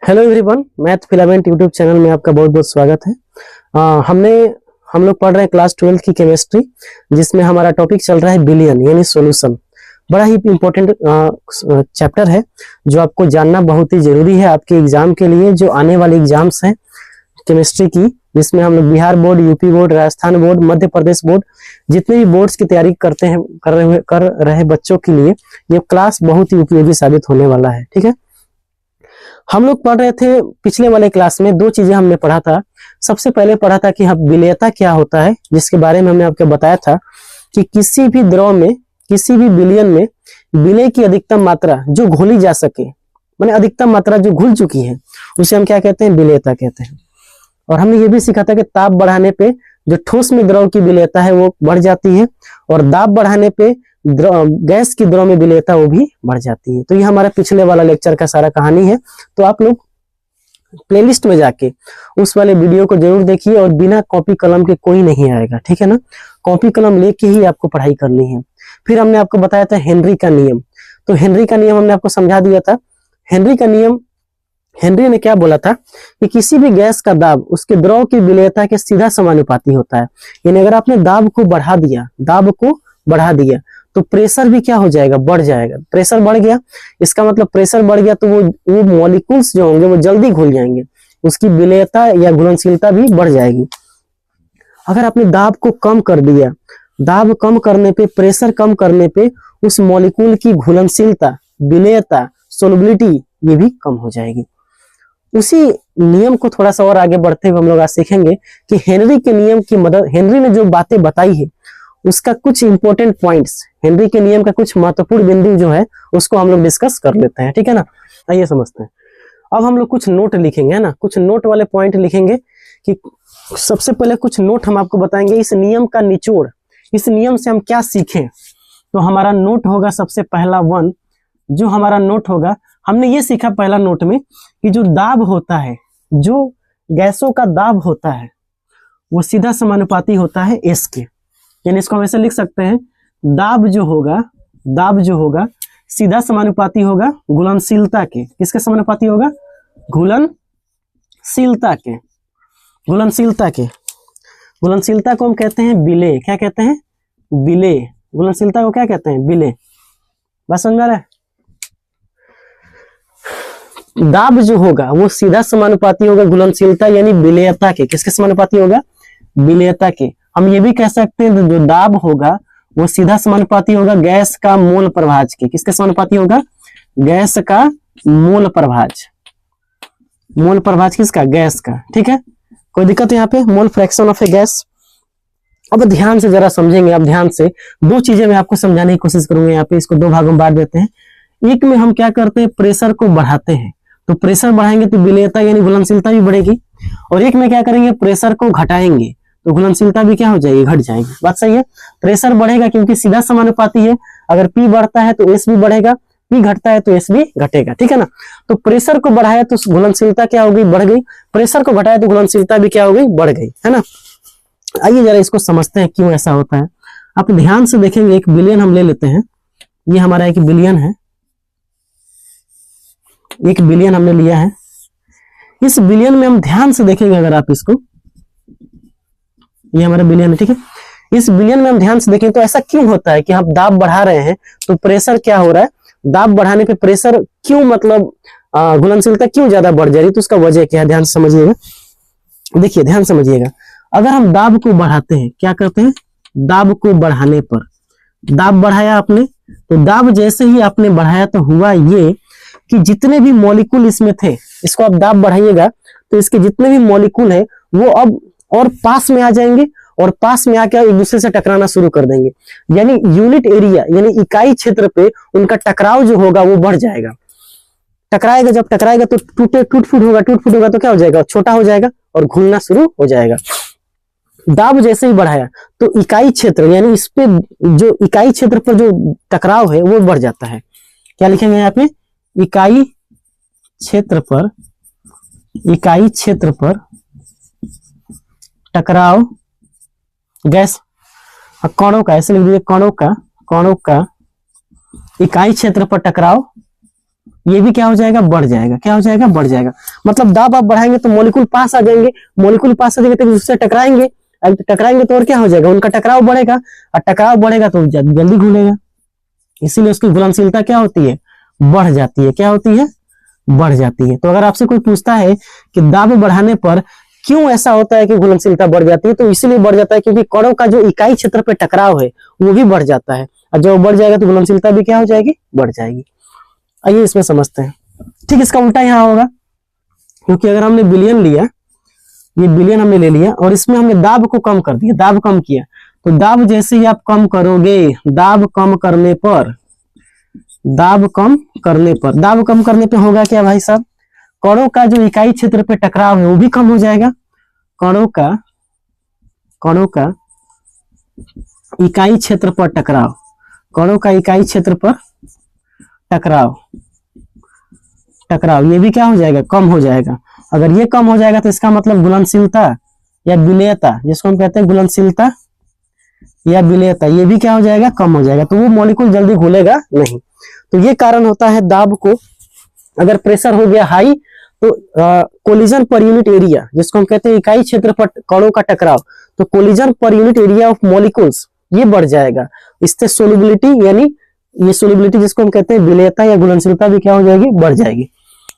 Hello everyone, math filament YouTube channel में आपका बहुत बहुत स्वागत है। हम लोग पढ़ रहे हैं क्लास 12 की केमिस्ट्री, जिसमें हमारा टॉपिक चल रहा है बिलियन यानी सॉल्यूशन। बड़ा ही इंपॉर्टेंट चैप्टर है जो आपको जानना बहुत ही जरूरी है आपके एग्जाम के लिए, जो आने वाले एग्जाम्स हैं केमिस्ट्री की, जिसमें हम लोग Bihar board, UP board, Rajasthan board, Madhya Pradesh board, जितने भी बोर्ड्स की तैयारी कर रहे बच्चों के लिए ये क्लास बहुत ही उपयोगी साबित होने वाला है। ठीक है, हम लोग पढ़ रहे थे पिछले वाले क्लास में दो चीजें हमने पढ़ा था। सबसे पहले पढ़ा था कि विलेयता क्या होता है, जिसके बारे में हमने आपको बताया था कि किसी भी द्रव में, किसी भी विलयन में विलेय की अधिकतम मात्रा जो घोली जा सके, माने अधिकतम मात्रा जो घुल चुकी है, उसे हम क्या कहते हैं? विलेयता कहते हैं। और हमने ये भी सीखा था कि ताप बढ़ाने पे जो ठोस में द्रव की विलेयता है वो बढ़ जाती है, और दाब बढ़ाने पे गैस की द्रव में विलेयता वो भी बढ़ जाती है। तो ये हमारा पिछले वाला लेक्चर का सारा कहानी है। तो आप लोग प्लेलिस्ट में जाके उस वाले वीडियो को जरूर देखिए, और बिना कॉपी कलम के कोई नहीं आएगा, ठीक है ना। कॉपी कलम लेके ही आपको पढ़ाई करनी है। फिर हमने आपको बताया था हेनरी का नियम। तो हेनरी का नियम हमने आपको समझा दिया था। हेनरी का नियम, हेनरी ने क्या बोला था कि किसी भी गैस का दाब उसके द्रव की विलेयता के सीधा समानुपाती होता है। यानी अगर आपने दाब को बढ़ा दिया तो प्रेशर भी क्या हो जाएगा? बढ़ जाएगा। प्रेशर बढ़ गया, इसका मतलब प्रेशर बढ़ गया तो वो मॉलिक्यूल्स जो होंगे वो जल्दी घुल जाएंगे, उसकी विलेयता या घुलनशीलता भी बढ़ जाएगी। अगर आपने दाब को कम कर दिया, दाब कम करने पे, प्रेशर कम करने पे उस मॉलिक्यूल की घुलनशीलता, विलेयता, सोलबिलिटी ये भी कम हो जाएगी। उसी नियम को थोड़ा सा और आगे बढ़ते हुए हम लोग आज सीखेंगे कि हेनरी के नियम की मदद, हेनरी ने जो बातें बताई है उसका कुछ इंपॉर्टेंट पॉइंट्स, हेनरी के नियम का कुछ महत्वपूर्ण बिंदु जो है उसको हम लोग डिस्कस कर लेते हैं, ठीक है ना। आइए समझते हैं। अब हम लोग कुछ नोट लिखेंगे, है ना, कुछ नोट वाले पॉइंट लिखेंगे। कि सबसे पहले कुछ नोट हम आपको बताएंगे इस नियम का निचोड़, इस नियम से हम क्या सीखें। तो हमारा नोट होगा सबसे पहला वन, जो हमारा नोट होगा, हमने ये सीखा पहला नोट में कि जो दाब होता है, जो गैसों का दाब होता है वो सीधा समानुपाती होता है एस के। यानी इसको हम ऐसे लिख सकते हैं, दाब जो होगा सीधा समानुपाती होगा घुलनशीलता के। किसके समानुपाती होगा? घुलनशीलता के। घुलनशीलता को हम कहते हैं विलेय। क्या कहते हैं? विलेय। घुलनशीलता को क्या कहते हैं? विलेय। बात समझ में आ रहा है? दाब जो होगा वो सीधा समानुपाती होगा घुलनशीलता यानी विलेयता के। किसके समानुपाती होगा? विलेयता के। हम ये भी कह सकते हैं जो दाब होगा वो सीधा समानुपाती होगा गैस का मोल प्रभाज के। किसके समानुपाती होगा? गैस का मोल प्रभाज। मोल प्रभाज किसका? गैस का। ठीक है, कोई दिक्कत है यहाँ पे? Mole fraction of A gas. अब ध्यान से जरा समझेंगे। अब ध्यान से दो चीजें मैं आपको समझाने की कोशिश करूंगा। यहाँ पे इसको दो भागों में बांट देते हैं। एक में हम क्या करते हैं? प्रेशर को बढ़ाते हैं, तो प्रेशर बढ़ाएंगे तो विलेयता यानी घुलनशीलता भी बढ़ेगी। और एक में क्या करेंगे? प्रेशर को घटाएंगे तो घुलनशीलता भी क्या हो जाएगी? घट जाएगी। बात सही है। प्रेशर बढ़ेगा क्योंकि सीधा समानुपाती है। अगर P बढ़ता है तो S भी बढ़ेगा, P घटता है तो S भी घटेगा, ठीक है ना। तो प्रेशर को बढ़ाया तो घुलनशीलता क्या हो गई? बढ़ गई। प्रेशर को घटाया तो घुलनशीलता भी क्या हो गई? बढ़ गई, है ना। आइए जरा इसको समझते हैं क्यों ऐसा होता है। आप ध्यान से देखेंगे, एक बिलियन हम ले लेते हैं। ये हमारा एक बिलियन है, एक बिलियन हमने लिया है। इस बिलियन में हम ध्यान से देखेंगे, अगर आप इसको, ये हमारा बिलियन है, ठीक है। इस बिलियन में हम ध्यान से देखें तो ऐसा क्यों होता है कि हम दाब बढ़ा रहे हैं तो प्रेशर क्या हो रहा है? दाब बढ़ाने पे प्रेशर क्यों, मतलब घुलनशीलता क्यों ज्यादा बढ़ जा रही है? तो उसका वजह क्या है? ध्यान से समझिएगा। देखिए, ध्यान समझिएगा। अगर हम दाब को बढ़ाते हैं, क्या करते हैं? दाब को बढ़ाने पर, दाब बढ़ाया आपने, तो दाब जैसे ही आपने बढ़ाया तो हुआ ये कि जितने भी मॉलिक्यूल इसमें थे, इसको आप दाब बढ़ाइएगा तो इसके जितने भी मॉलिक्यूल है वो अब और पास में आ जाएंगे, और पास में आकर एक दूसरे से टकराना शुरू कर देंगे। यानी यूनिट एरिया यानी इकाई क्षेत्र पे उनका टकराव जो होगा वो बढ़ जाएगा। टकराएगा, जब टकराएगा तो टूट फूट होगा तो क्या हो जाएगा? छोटा हो जाएगा और घुलना शुरू हो जाएगा। दाब जैसे ही बढ़ाया तो इकाई क्षेत्र यानी इस पे जो इकाई क्षेत्र पर जो टकराव है वो बढ़ जाता है। क्या लिखेंगे यहाँ पे? इकाई क्षेत्र पर टकराव गैस कणों का, ऐसे लिख दीजिए, कणों का इकाई क्षेत्र पर टकराव ये भी क्या हो जाएगा, बढ़ जाएगा। क्या हो जाएगा, बढ़ जाएगा। मतलब दाब आप बढ़ाएंगे तो मॉलिक्यूल पास आ जाएंगे, मॉलिक्यूल पास आ जाएंगे तो उससे टकराएंगे, टकराएंगे तो और क्या हो जाएगा, उनका टकराव बढ़ेगा, और टकराव बढ़ेगा तो जल्दी घुलेगा, इसीलिए उसकी घुलनशीलता क्या होती है, बढ़ जाती है। क्या होती है, बढ़ जाती है। तो अगर आपसे कोई पूछता है कि दाब बढ़ाने पर क्यों ऐसा होता है कि घुलनशीलता बढ़ जाती है, तो इसीलिए बढ़ जाता है क्योंकि कणों का जो इकाई क्षेत्र पे टकराव है वो भी बढ़ जाता है, और जब बढ़ जाएगा तो घुलनशीलता भी क्या हो जाएगी, बढ़ जाएगी। आइए इसमें समझते हैं। ठीक इसका उल्टा यहाँ होगा, क्योंकि अगर हमने बिलियन लिया, ये बिलियन हमने ले लिया और इसमें हमने दाब को कम कर दिया, दाब कम किया, तो दाब जैसे ही आप कम करोगे, दाब कम करने पर, दाब कम करने पर, दाब कम करने पे होगा क्या भाई साहब, कणों का जो इकाई क्षेत्र पे टकराव है वो भी कम हो जाएगा। कणों का इकाई क्षेत्र पर टकराव, कणों का इकाई क्षेत्र पर टकराव, टकराव ये भी क्या हो जाएगा, कम हो जाएगा। अगर ये कम हो जाएगा तो इसका मतलब घुलनशीलता या विलेयता, जिसको हम कहते हैं घुलनशीलता या विलेयता, ये भी क्या हो जाएगा, कम हो जाएगा। तो वो मॉलिक्यूल जल्दी घुलेगा नहीं। तो ये कारण होता है दाब को, अगर प्रेशर हो गया हाई तो कोलिजन पर यूनिट एरिया, जिसको हम कहते हैं इकाई क्षेत्र पर कणों का टकराव, तो collision per unit area of molecules ये बढ़ जाएगा। इससे सोल्युबिलिटी, यानी ये सोल्युबिलिटी जिसको हम कहते हैं विलेयता या घुलनशीलता भी क्या हो जाएगी, बढ़ जाएगी।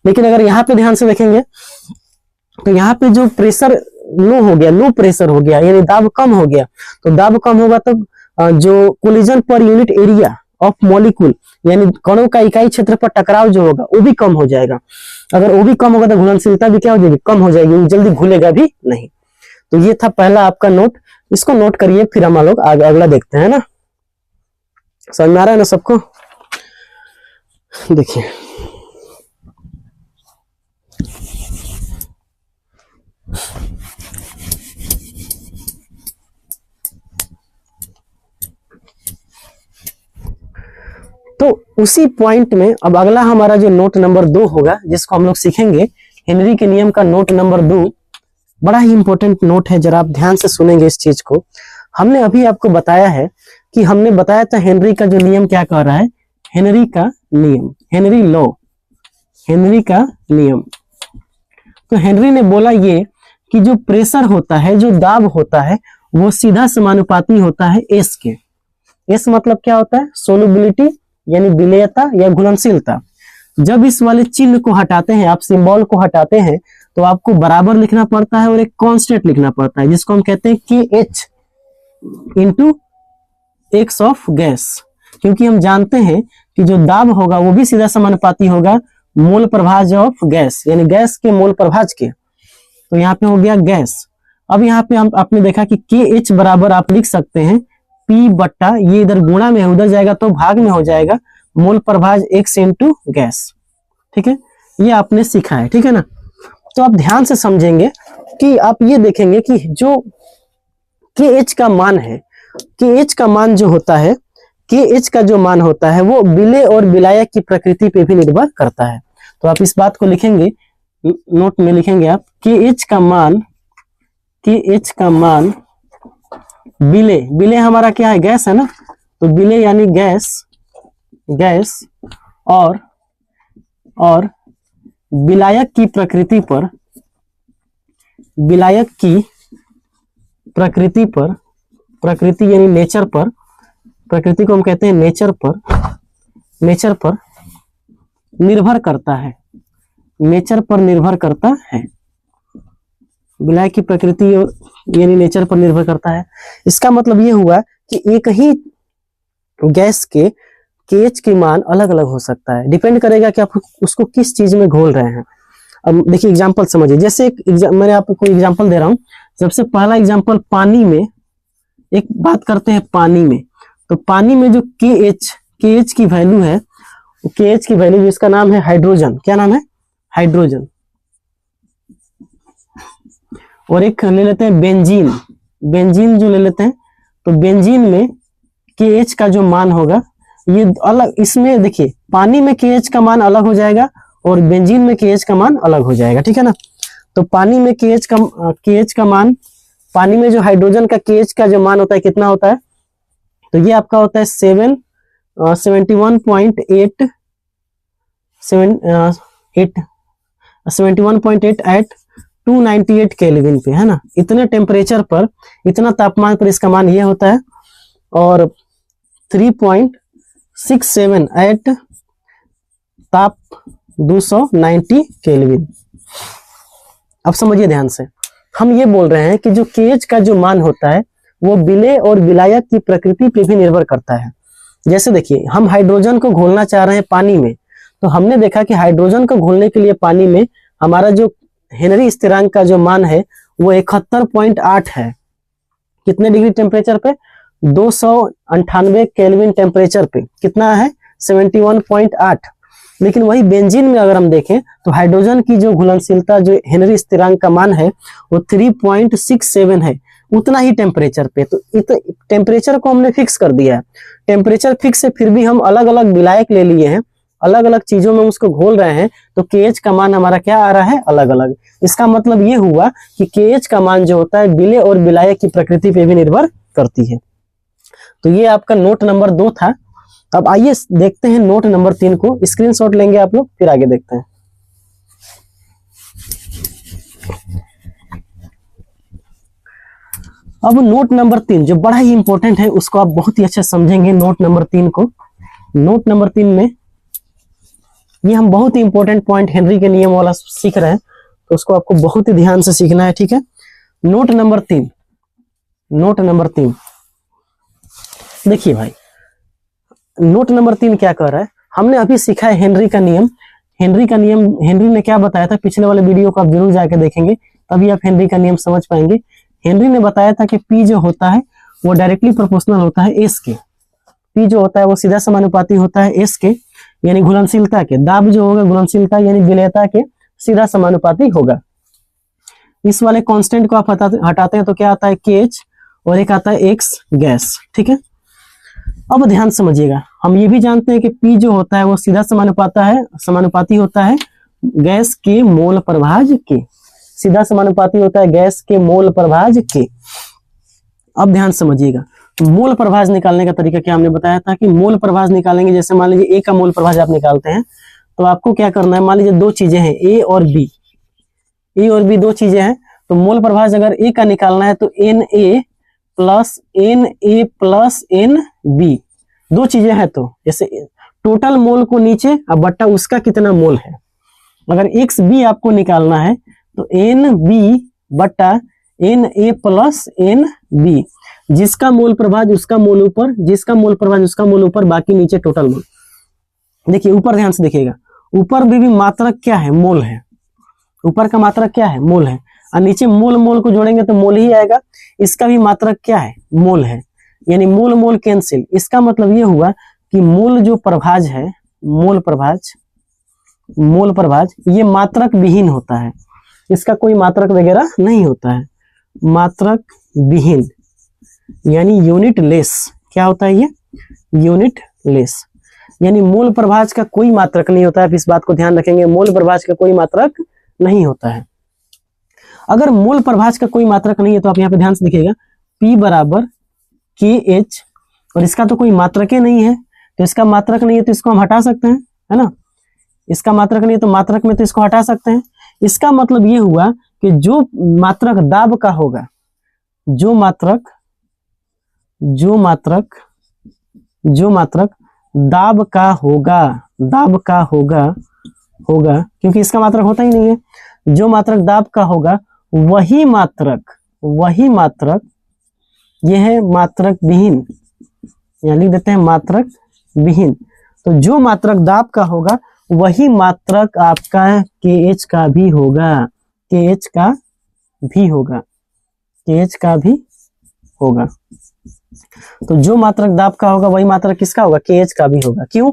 लेकिन अगर यहाँ पे ध्यान से देखेंगे तो यहाँ पे जो प्रेशर लो हो गया, लो प्रेशर हो गया, यानी दाब कम हो गया, तो दाब कम होगा तो जो collision per unit area of molecule, यानी कणों का इकाई क्षेत्र पर टकराव जो होगा वो भी कम हो जाएगा। अगर वो भी कम होगा तो घुलनशीलता भी क्या हो जाएगी, कम हो जाएगी, वो जल्दी घुलेगा भी नहीं। तो ये था पहला आपका नोट, इसको नोट करिए, फिर हम लोग अगला देखते हैं ना। समझ में आ रहा है ना सबको? देखिए तो उसी पॉइंट में अब अगला हमारा जो नोट नंबर 2 होगा, जिसको हम लोग सीखेंगे हेनरी के नियम का नोट नंबर 2। बड़ा ही इंपॉर्टेंट नोट है, जरा आप ध्यान से सुनेंगे इस चीज को। हमने अभी आपको बताया है कि हमने बताया था हेनरी का जो नियम क्या कह रहा है, हेनरी का नियम, हेनरी लॉ, हेनरी का नियम। तो हेनरी ने बोला ये कि जो प्रेशर होता है, जो दाब होता है, वो सीधा समानुपाती होता है एस के। एस मतलब क्या होता है, सोलुबिलिटी यानी विलेयता या घुलनशीलता। जब इस वाले चिन्ह को हटाते हैं, आप सिंबल को हटाते हैं, तो आपको बराबर लिखना पड़ता है और एक कांस्टेंट लिखना पड़ता है, जिसको हम कहते हैं के H into x of gas. क्योंकि हम जानते हैं कि जो दाब होगा वो भी सीधा समानुपाती होगा मोल प्रभाज ऑफ गैस, यानी गैस के मोल प्रभाज के। तो यहाँ पे हो गया गैस। अब यहाँ पे हम आपने देखा कि के एच बराबर आप लिख सकते हैं पी बट्टा, ये इधर गुणा में उधर जाएगा तो भाग में हो जाएगा, मोल प्रभाज एक्स इंटू गैस। ठीक है, ये आपने सीखा है, ठीक है ना। तो आप ध्यान से समझेंगे कि आप ये देखेंगे कि जो के एच का मान है, के एच का मान जो होता है, के एच का जो मान होता है वो विलेय और विलायक की प्रकृति पे भी निर्भर करता है। तो आप इस बात को लिखेंगे, नोट में लिखेंगे आप, के एच का मान, के एच का मान विलेय, विलेय हमारा क्या है, गैस है ना, तो विलेय यानी गैस, गैस और विलायक की प्रकृति पर, विलायक की प्रकृति पर, प्रकृति यानी नेचर पर, प्रकृति को हम कहते हैं नेचर पर, नेचर पर निर्भर करता है, नेचर पर निर्भर करता है। विलायक की प्रकृति यानी नेचर पर निर्भर करता है। इसका मतलब ये हुआ कि एक ही गैस के केएच की मान अलग अलग हो सकता है, डिपेंड करेगा कि आप उसको किस चीज में घोल रहे हैं। अब देखिए एग्जांपल समझिए, जैसे मैंने आपको एग्जांपल दे रहा हूं। सबसे पहला एग्जांपल पानी में, एक बात करते हैं पानी में। तो पानी में जो केएच की वैल्यू है, केएच की वैल्यू जिसका नाम है हाइड्रोजन, क्या नाम है, हाइड्रोजन। और एक ले लेते हैं बेंजीन, बेंजीन जो ले लेते हैं, तो बेंजीन में केएच का जो मान होगा ये अलग, इसमें देखिए पानी में केएच का मान अलग हो जाएगा और बेंजीन में केएच का मान अलग हो जाएगा, ठीक है ना। तो पानी में केएच का मान, पानी में जो हाइड्रोजन का केएच का जो मान होता है कितना होता है, तो ये आपका होता है 71.8 71.8 एट 298 केल्विन पे, है ना। इतने टेम्परेचर पर, इतना तापमान पर इसका मान ये होता है। और 3.67 एट ताप 290 केल्विन। अब समझिए ध्यान से, हम ये बोल रहे हैं कि जो केएच का जो मान होता है वो विलेय और विलायक की प्रकृति पे भी निर्भर करता है। जैसे देखिए, हम हाइड्रोजन को घोलना चाह रहे हैं पानी में, तो हमने देखा कि हाइड्रोजन को घोलने के लिए पानी में हमारा जो हेनरी स्थिरांक का जो मान है वो 71.8 है। कितने डिग्री टेम्परेचर पे? 298 केल्विन टेम्परेचर पे कितना है? 71.8। लेकिन वही बेंजीन में अगर हम देखें तो हाइड्रोजन की जो घुलनशीलता, जो हेनरी स्थिरांक का मान है वो 3.67 है, उतना ही टेम्परेचर पे। तो टेम्परेचर को हमने फिक्स कर दिया है। टेम्परेचर फिक्स है, फिर भी हम अलग अलग विलायक ले लिए हैं, अलग अलग चीजों में उसको घोल रहे हैं, तो केएच का मान हमारा क्या आ रहा है? अलग अलग। इसका मतलब ये हुआ कि केएच का मान जो होता है विलेय और विलायक की प्रकृति पे भी निर्भर करती है। तो ये आपका नोट नंबर 2 था। अब आइए देखते हैं नोट नंबर 3 को। स्क्रीनशॉट लेंगे आप लोग, फिर आगे देखते हैं। अब नोट नंबर 3 जो बड़ा ही इंपॉर्टेंट है, उसको आप बहुत ही अच्छे समझेंगे। नोट नंबर 3 को, नोट नंबर 3 में ये हम बहुत ही इंपॉर्टेंट पॉइंट हेनरी के नियम वाला सीख रहे हैं, तो उसको आपको बहुत ही ध्यान से सीखना है, ठीक है। नोट नंबर 3, नोट नंबर 3 देखिए भाई, नोट नंबर 3 क्या कर रहा है? हमने अभी सीखा है हेनरी का नियम। हेनरी का नियम, हेनरी ने क्या बताया था? पिछले वाले वीडियो को आप जरूर जाके देखेंगे, तभी आप हेनरी का नियम समझ पाएंगे। हेनरी ने बताया था कि पी जो होता है वो डायरेक्टली प्रोपोर्शनल होता है एस के। पी जो होता है वो सीधा समानुपाती होता है एस के, यानी घुलनशीलता के। दाब जो होगा घुलनशीलता यानी विलेयता के सीधा समानुपाती होगा। इस वाले कांस्टेंट को आप हटाते हैं तो क्या आता है? केएच, और एक आता है एक्स गैस, ठीक है। अब ध्यान समझिएगा, हम ये भी जानते हैं कि पी जो होता है वो सीधा समानुपाती होता है गैस के मोल प्रभाज के। सीधा समानुपाती होता है गैस के मोल प्रभाज के। अब ध्यान समझिएगा, तो मोल प्रभाज निकालने का तरीका क्या हमने बताया था कि मोल प्रभाज निकालेंगे। जैसे मान लीजिए ए का मोल प्रभाज आप निकालते हैं, तो आपको क्या करना है? मान लीजिए दो चीजें हैं, ए और बी। ए और बी दो चीजें हैं, तो मोल प्रभाज अगर ए का निकालना है तो N A plus N B, दो चीजें हैं। तो जैसे टोटल मोल को नीचे, अब बट्टा उसका कितना मोल है। अगर एक्स बी आपको निकालना है तो एन बी बट्टा N A plus N B, जिसका मोल प्रभाज उसका मोल ऊपर, जिसका मोल प्रभाज उसका मोल ऊपर, बाकी नीचे टोटल मोल। देखिए ऊपर ध्यान से देखिएगा, ऊपर भी मात्रक क्या है? मोल है। ऊपर का मात्रक क्या है? मोल है। और नीचे मोल मोल को जोड़ेंगे तो मोल ही आएगा। इसका भी मात्रक क्या है? मोल है, यानी मोल मोल कैंसिल। इसका मतलब ये हुआ कि मोल जो प्रभाज है, मोल प्रभाज ये मात्रक विहीन होता है। इसका कोई मात्रक वगैरह नहीं होता है, मात्रक विहीन यानी यूनिट लेस। क्या होता है ये? यूनिट लेस, यानी मोल प्रभाज का कोई मात्रक नहीं होता है। आप इस बात को ध्यान रखेंगे, मोल प्रभाज का कोई मात्रक नहीं होता है। अगर मोल प्रभाज का कोई मात्रक नहीं है तो आप यहाँ पे ध्यान से देखिएगा, P बराबर के एच, और इसका तो कोई मात्रक ही नहीं है, तो इसका मात्रक नहीं है तो इसको हम हटा सकते हैं, है ना। इसका मात्रक नहीं है तो मात्रक में तो इसको हटा सकते हैं। इसका मतलब ये हुआ कि जो मात्रक दाब का होगा, जो मात्रक दाब का होगा, क्योंकि इसका मात्रक होता ही नहीं है। जो मात्रक दाब का होगा वही मात्रक ये है मात्रक विहीन, या लिख देते हैं मात्रक विहीन। तो जो मात्रक दाब का होगा वही मात्रक आपका KH का भी होगा, KH का भी होगा। तो जो मात्रक दाब का होगा वही मात्रक किसका होगा? KH का भी होगा। क्यों?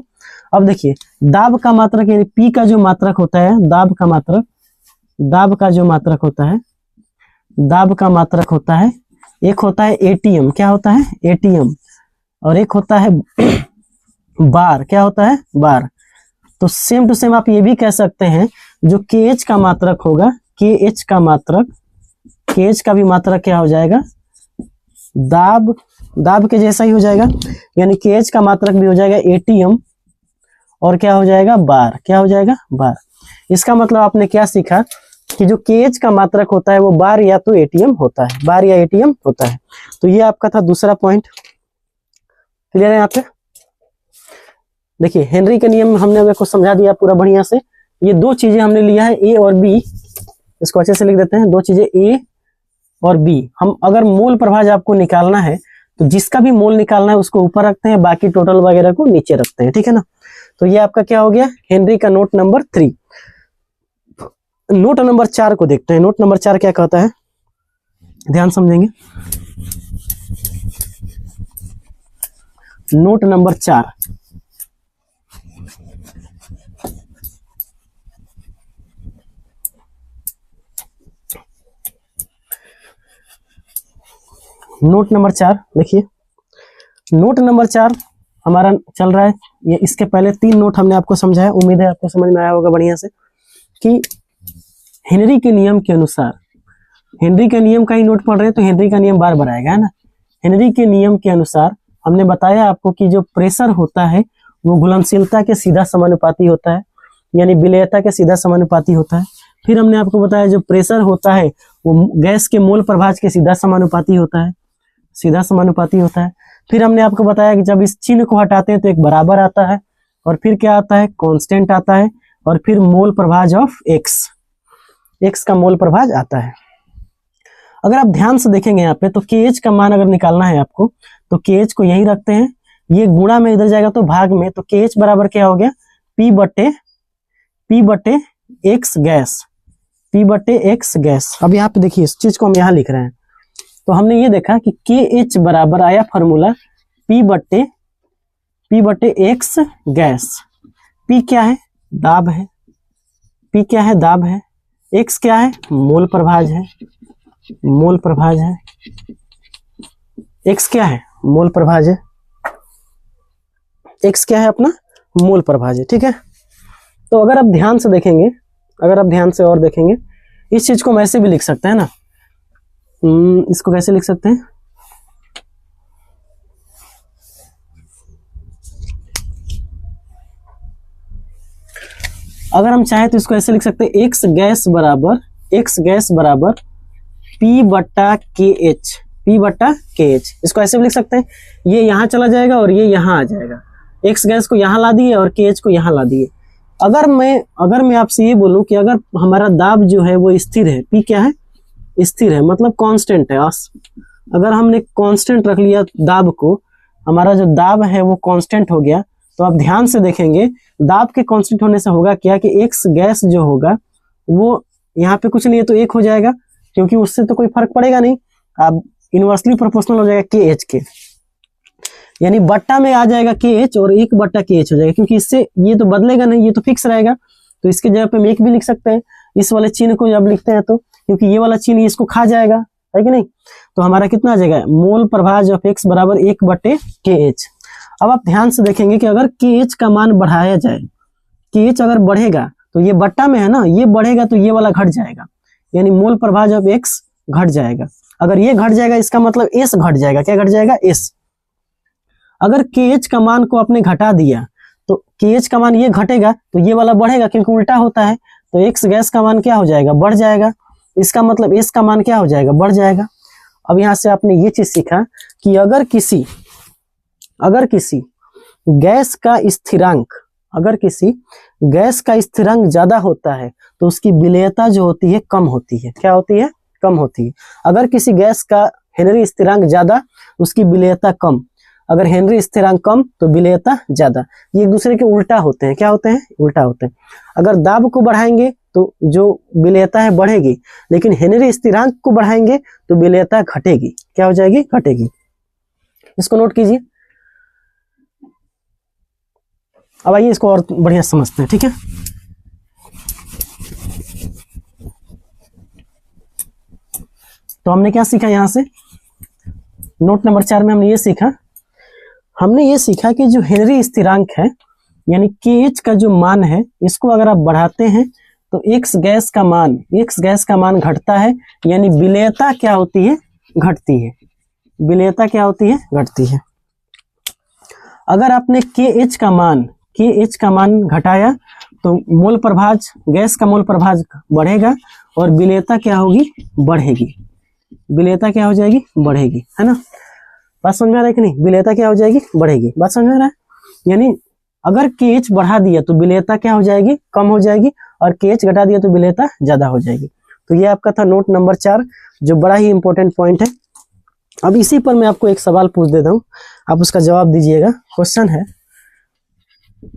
अब देखिए, दाब का मात्रक यानी P का जो मात्रक होता है, दाब का मात्रक होता है, एक होता है ATM। क्या होता है? ATM। और एक होता है बार। क्या होता है? बार। तो सेम टू सेम आप ये भी कह सकते हैं, जो KH का मात्रक होगा, KH का भी मात्रक क्या हो जाएगा? दाब के जैसा ही हो जाएगा, यानी KH का मात्रक भी हो जाएगा ATM, और क्या हो जाएगा बार, क्या हो जाएगा बार। इसका मतलब आपने क्या सीखा कि जो KH का मात्रक होता है वो बार या तो ATM होता है, बार या ATM होता है। तो ये आपका था दूसरा पॉइंट। क्लियर है यहाँ पे? देखिए हेनरी के नियम हमने आपको समझा दिया पूरा बढ़िया से। ये दो चीजें हमने लिया है A और B, इसको अच्छे से लिख देते हैं, दो चीजें A और B। हम अगर मोल प्रभाज आपको निकालना है तो जिसका भी मोल निकालना है उसको ऊपर रखते हैं, बाकी टोटल वगैरह को नीचे रखते हैं, ठीक है ना। तो ये आपका क्या हो गया हेनरी का नोट नंबर 3। नोट नंबर 4 को देखते हैं। नोट नंबर 4 क्या कहता है, ध्यान समझेंगे। नोट नंबर 4, नोट नंबर 4 देखिए। नोट नंबर 4 हमारा चल रहा है, ये इसके पहले 3 नोट हमने आपको समझाया, उम्मीद है आपको समझ में आया होगा बढ़िया से कि हेनरी के नियम के अनुसार, हेनरी के नियम का ही नोट पढ़ रहे हैं तो हेनरी का नियम बार बार आएगा, है ना। हेनरी के नियम के अनुसार हमने बताया आपको कि जो प्रेशर होता है वो घुलनशीलता के सीधा समानुपाती होता है, यानी विलेयता के सीधा समानुपाती होता है। फिर हमने आपको बताया जो प्रेशर होता है वो गैस के मोल प्रभाज के सीधा समानुपाती होता है, सीधा समानुपाती होता है। फिर हमने आपको बताया कि जब इस चिन्ह को हटाते हैं तो एक बराबर आता है, और फिर क्या आता है कांस्टेंट आता है, और फिर मोल प्रभाज ऑफ एक्स, एक्स का मोल प्रभाज आता है। अगर आप ध्यान से देखेंगे यहाँ पे तो KH का मान अगर निकालना है आपको तो KH को यही रखते हैं, ये गुणा में इधर जाएगा तो भाग में, तो KH बराबर क्या हो गया P बटे एक्स गैस, P बटे एक्स गैस। अब यहाँ पे देखिए इस चीज को हम यहाँ लिख रहे हैं, तो हमने ये देखा कि KH बराबर आया फॉर्मूला P बटे एक्स गैस। P क्या है दाब है, P क्या है दाब है, X क्या है मोल प्रभाज है, मोल प्रभाज है, X क्या है मोल प्रभाज है, X क्या है अपना मोल प्रभाज है, ठीक है। तो अगर आप ध्यान से देखेंगे, अगर आप ध्यान से और देखेंगे, इस चीज को हम ऐसे भी लिख सकते हैं ना, इसको कैसे लिख सकते हैं, अगर हम चाहें तो इसको ऐसे लिख सकते हैं एक्स गैस बराबर P बटा KH, P बटा KH। इसको ऐसे भी लिख सकते हैं, ये यहाँ चला जाएगा और ये यहाँ आ जाएगा, एक्स गैस को यहाँ ला दिए और KH को यहाँ ला दिए। अगर मैं आपसे ये बोलूं कि अगर हमारा दाब जो है वो स्थिर है, P क्या है स्थिर है मतलब कांस्टेंट है, अगर हमने कांस्टेंट रख लिया दाब को, हमारा जो दाब है वो कांस्टेंट हो गया, तो आप ध्यान से देखेंगे दाब के कांस्टेंट होने से होगा क्या कि एक्स गैस जो होगा वो यहाँ पे कुछ नहीं है तो 1 हो जाएगा, क्योंकि उससे तो कोई फर्क पड़ेगा नहीं, अब इनवर्सली प्रोपोर्शनल हो जाएगा KH के, यानी बट्टा में आ जाएगा KH और 1 बट्टा KH हो जाएगा, क्योंकि इससे ये तो बदलेगा नहीं, ये तो फिक्स रहेगा। तो इसके जगह पे हम 1 भी लिख सकते हैं इस वाले चिन्ह को जब लिखते हैं तो, क्योंकि ये वाला चिन्ह इसको खा जाएगा, है कि नहीं। तो हमारा कितना आ जाएगा मोल प्रभाज ऑफ एक्स बराबर 1 बटे KH। अब आप ध्यान से देखेंगे कि अगर KH का मान बढ़ाया जाए, KH अगर बढ़ेगा तो ये बट्टा में है ना, ये बढ़ेगा तो ये वाला घट जाएगा, यानी मोल प्रभाज ऑफ एक्स घट जाएगा। अगर ये घट जाएगा इसका मतलब S घट जाएगा, क्या घट जाएगा S। अगर KH का मान को आपने घटा दिया तो KH का मान ये घटेगा तो ये वाला बढ़ेगा, क्योंकि उल्टा होता है, तो एक्स गैस का मान क्या हो जाएगा बढ़ जाएगा, इसका मतलब S का मान क्या हो जाएगा बढ़ जाएगा। अब यहाँ से आपने ये चीज सीखा कि अगर किसी गैस का स्थिरांक, अगर किसी गैस का स्थिरांक ज्यादा होता है तो उसकी विलेयता जो होती है कम होती है, क्या होती है कम होती है। अगर किसी गैस का हेनरी स्थिरांक ज्यादा उसकी विलेयता कम, अगर हेनरी स्थिरांक कम तो विलेयता ज्यादा, ये एक दूसरे के उल्टा होते हैं, क्या होते हैं उल्टा होते हैं। अगर दाब को बढ़ाएंगे तो जो विलेयता है बढ़ेगी, लेकिन हेनरी स्थिरांक को बढ़ाएंगे तो विलेयता घटेगी, क्या हो जाएगी घटेगी। इसको नोट कीजिए। अब आइए इसको और बढ़िया समझते हैं, ठीक है। तो हमने क्या सीखा यहाँ से, नोट नंबर 4 में हमने ये सीखा कि जो हेनरी स्थिरांक है यानी KH का जो मान है, इसको अगर आप बढ़ाते हैं तो एक्स गैस का मान घटता है, यानी विलेयता क्या होती है घटती है, विलेयता क्या होती है घटती है। अगर आपने KH का मान KH का मान घटाया तो मोल प्रभाज, गैस का मोल प्रभाज बढ़ेगा और विलेयता क्या होगी, बढ़ेगी। विलेयता क्या हो जाएगी, बढ़ेगी, है ना। बात समझ में आ रहा है कि नहीं, विलेयता क्या हो जाएगी, बढ़ेगी। बात समझ में आ रहा है, यानी अगर KH बढ़ा दिया तो विलेयता क्या हो जाएगी, कम हो जाएगी, और KH घटा दिया तो विलेयता ज्यादा हो जाएगी। तो ये आपका था नोट नंबर 4, जो बड़ा ही इंपॉर्टेंट पॉइंट है। अब इसी पर मैं आपको एक सवाल पूछ देता हूँ, आप उसका जवाब दीजिएगा। क्वेश्चन है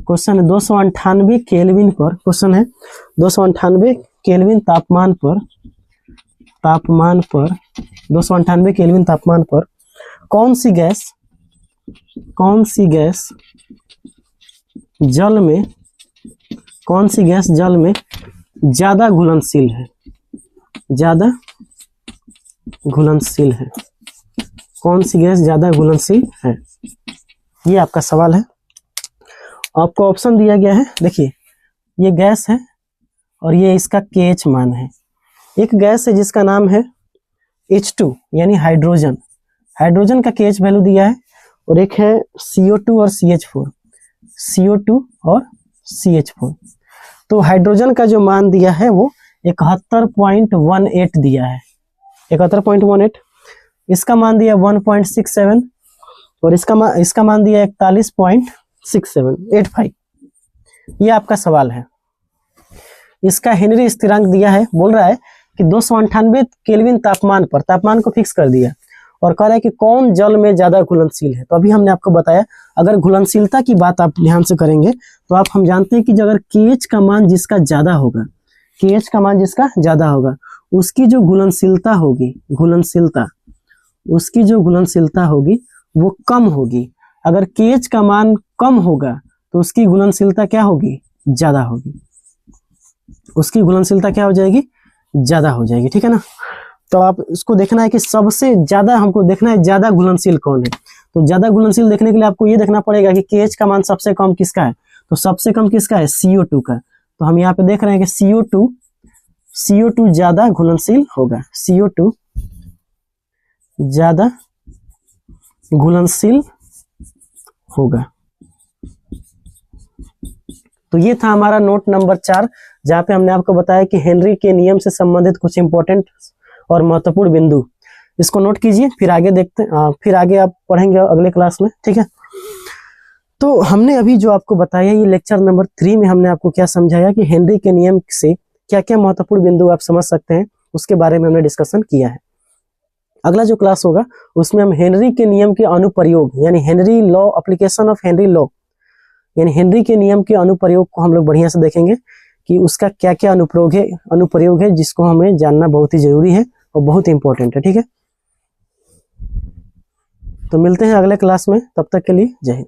298 केल्विन पर, क्वेश्चन है 298 केल्विन तापमान पर 298 केल्विन तापमान पर कौन सी गैस जल में ज्यादा घुलनशील है, कौन सी गैस ज्यादा घुलनशील है, ये आपका सवाल है। आपको ऑप्शन दिया गया है, देखिए ये गैस है और ये इसका KH मान है। एक गैस है जिसका नाम है H2 यानी हाइड्रोजन का KH वैल्यू दिया है, और एक है CO2 और CH4। तो हाइड्रोजन का जो मान दिया है वो 71.18 दिया है, 71.18। इसका मान दिया 1.67 और इसका मान दिया 41.85। ये आपका सवाल है। इसका हेनरी स्थिरांक दिया है, बोल रहा है कि 298 केल्विन तापमान पर, तापमान को फिक्स कर दिया और कह रहा है कि कौन जल में ज्यादा घुलनशील है। तो अभी हमने आपको बताया, अगर घुलनशीलता की बात आप ध्यान से करेंगे तो हम जानते हैं कि अगर KH का मान जिसका ज्यादा होगा, उसकी जो घुलनशीलता होगी वो कम होगी। अगर KH का मान कम होगा तो उसकी घुलनशीलता क्या होगी, ज्यादा होगी, उसकी घुलनशीलता क्या हो जाएगी, ज्यादा हो जाएगी, ठीक है ना। तो आप इसको देखना है कि सबसे ज्यादा हमको देखना है ज्यादा घुलनशील कौन है। तो ज्यादा घुलनशील देखने के लिए आपको ये देखना पड़ेगा कि KH का मान सबसे कम किसका है, तो सबसे कम किसका है, CO2 का। तो हम यहाँ पे देख रहे हैं कि CO2 ज्यादा घुलनशील होगा, CO2 ज्यादा घुलनशील होगा। तो ये था हमारा नोट नंबर 4, जहाँ पे हमने आपको बताया कि हेनरी के नियम से संबंधित कुछ इंपॉर्टेंट और महत्वपूर्ण बिंदु। इसको नोट कीजिए, फिर आगे देखते हैं, फिर आगे आप पढ़ेंगे अगले क्लास में, ठीक है। तो हमने अभी जो आपको बताया, ये लेक्चर नंबर 3 में हमने आपको क्या समझाया कि हेनरी के नियम से क्या क्या महत्वपूर्ण बिंदु आप समझ सकते हैं, उसके बारे में हमने डिस्कशन किया है। अगला जो क्लास होगा उसमें हम हेनरी के नियम के अनुप्रयोग यानी Henry law, application of Henry law, यानी हेनरी के नियम के अनुप्रयोग को हम लोग बढ़िया से देखेंगे कि उसका क्या क्या अनुप्रयोग है, जिसको हमें जानना बहुत ही जरूरी है और बहुत इंपॉर्टेंट है, ठीक है। तो मिलते हैं अगले क्लास में, तब तक के लिए जय हिंद।